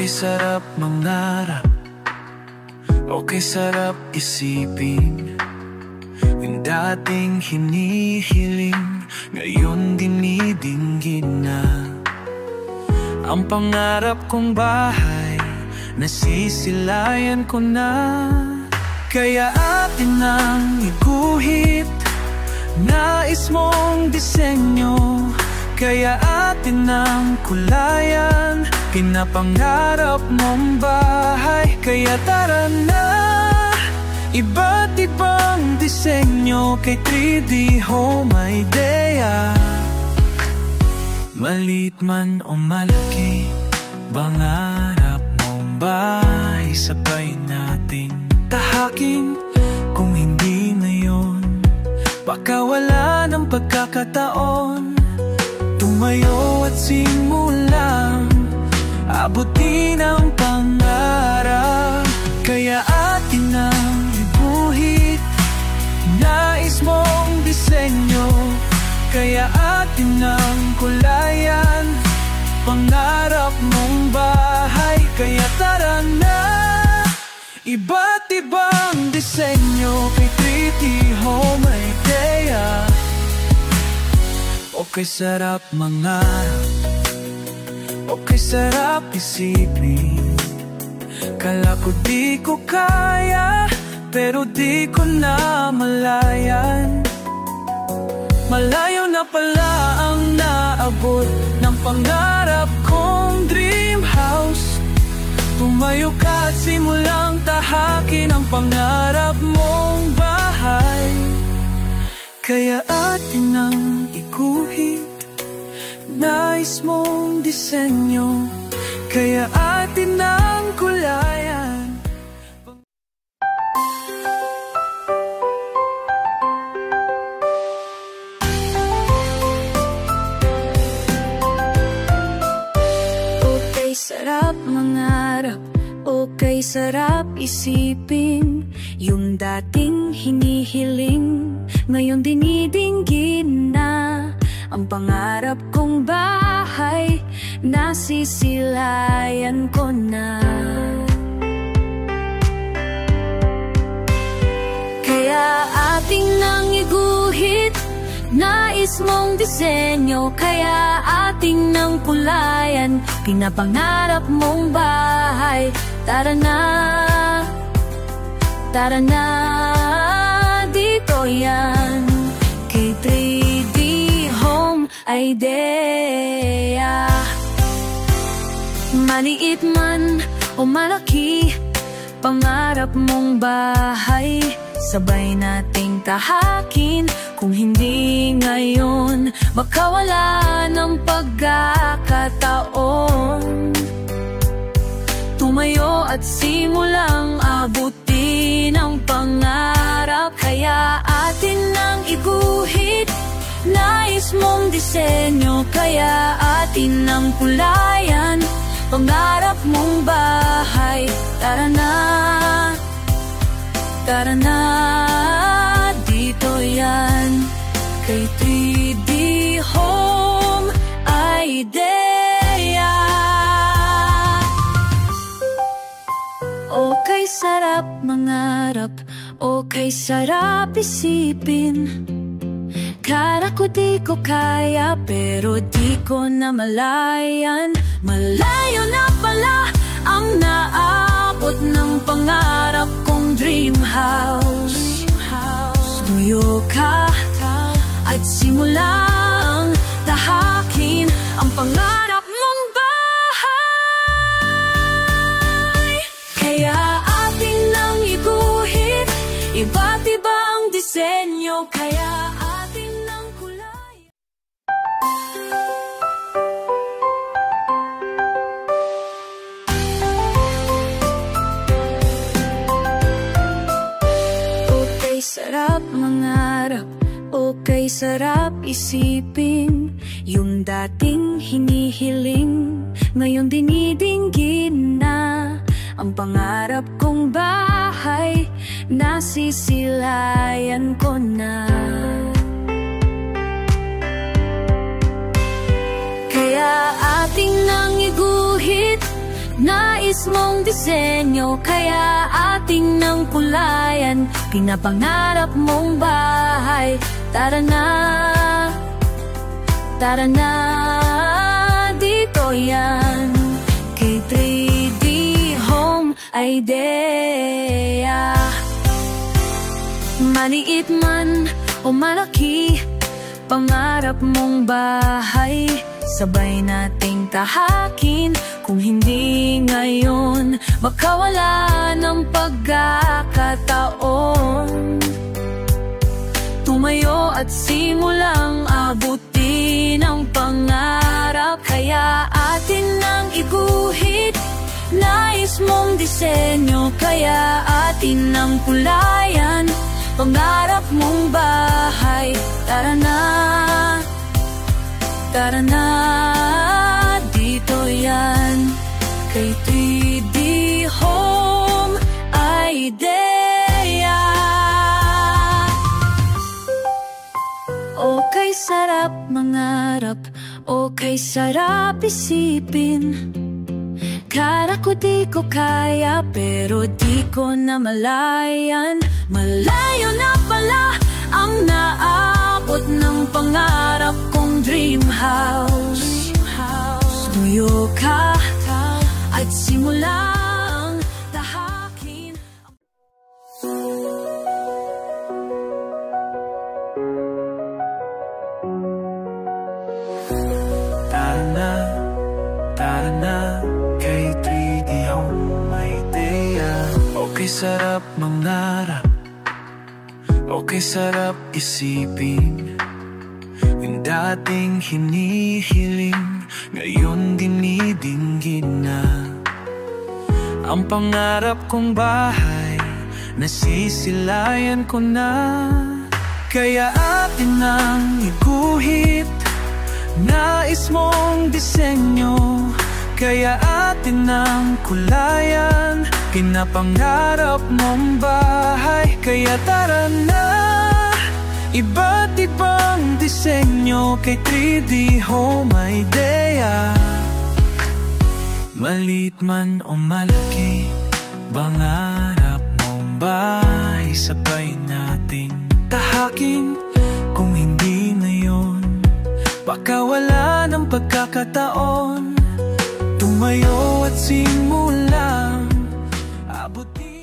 Okay sarap mangarap, okay sarap isipin. Yung dating hinihiling, ngayon dinidinggin na. Ang pangarap kong bahay, nasisilayan ko na. Kaya atin ang iguhit, nais mong disenyo. Kaya atin ang kulayan, pinapangarap mong bahay. Kaya tara na, iba't ibang disenyo kay 3D Home Idea. Maliit man o malaki, pangarap mong bahay, sabay nating tahakin. Kung hindi ngayon, baka wala ng pagkakataon. Tumayo at simulang abutin ang pangarap. Kaya atin ang ibuhit, nais mong disenyo. Kaya atin ang kulayan, pangarap mong bahay. Kaya tara na, iba't ibang disenyo kay 3D Home Idea. Okay sarap mangarap, okay sarap isipin. Kala ko di ko kaya, pero di ko na malayan. Malayo na pala ang naabot ng pangarap kong dream house. Tumayo ka at simulang tahakin ang pangarap mong bahay. Kaya atin ang iguhit, nais mong disenyo. Kaya atin ang kulayan. Okay sarap mangarap, okay sarap isipin. Yung dating hinihiling, ngayon dinidinggin na. Ang pangarap kong bahay, nasisilayan ko na. Kaya ating nang iguhit, nais mong disenyo. Kaya ating nang kulayan, pinapangarap mong bahay. Tara na, dito yan kay 3D Home Idea. Maliit man o malaki, pangarap mong bahay, sabay nating tahakin. Kung hindi ngayon, baka wala ng pagkakataon. Tumayo at simulang abutin ang pangarap. Kaya atin nang iguhit, nais mong disenyo. Kaya atin ang kulayan, pangarap mong bahay. Tara na, dito yan kay 3D Home Idea. Okay sarap mangarap, okay sarap isipin. Kala ko di ko kaya, pero di ko na malayan. Malayo na pala ang naabot ng pangarap kong dream house. Tuyo ka at simulang tahakin ang pangarap mong bahay. Kaya ating nang iguhit, iba't ibang disenyo. Kaya ating nang kulay. Okay sarap mangarap, okay sarap isipin. Yung dating hinihiling, ngayon dinidinggin na. Ang pangarap kong bahay, nasisilayan ko na. Kaya ating nang iguhit, Nais mong disenyo, kaya ating nang kulayan. Pinapangarap mong bahay, tara na, tara na, dito yan. Kay 3D Home Idea. Maliit man o malaki, pangarap mong bahay, sabay nating tahakin. Kung hindi ngayon, makawala ng pagkakataon. Tumayo at simulang abutin ang pangarap, kaya atin nang iguhit. Nais mong disenyo, kaya atin nang kulayan. Pangarap mong bahay, tara na, tara na, dito yan. Kay 3D Home Idea. Okay, sarap mangarap, okay, sarap isipin. Kala ko di ko kaya, pero di ko na malayan. Malayo na pala ang naabot ng pangarap kong dream house. Tuyo ka at simulang tahakin. Tara na, kay 3D Home Idea. Okay, sarap mangarap, okay, sarap isipin. Yung dating hinihiling, ngayon dinidinggin na. Ang pangarap kong bahay, nasisilayan ko na. Kaya atin ang iguhit. Nais mong disenyo, kaya atin ang kulayan. Pinapangarap mong bahay, kaya tara na. Iba't ibang disenyo kay 3D Home Idea. Malit man o malaki, pangarap mong bahay, sabay nating tahakin. Kung hindi ngayon, baka wala ng pagkakataon. Tumayo at simulang abutin.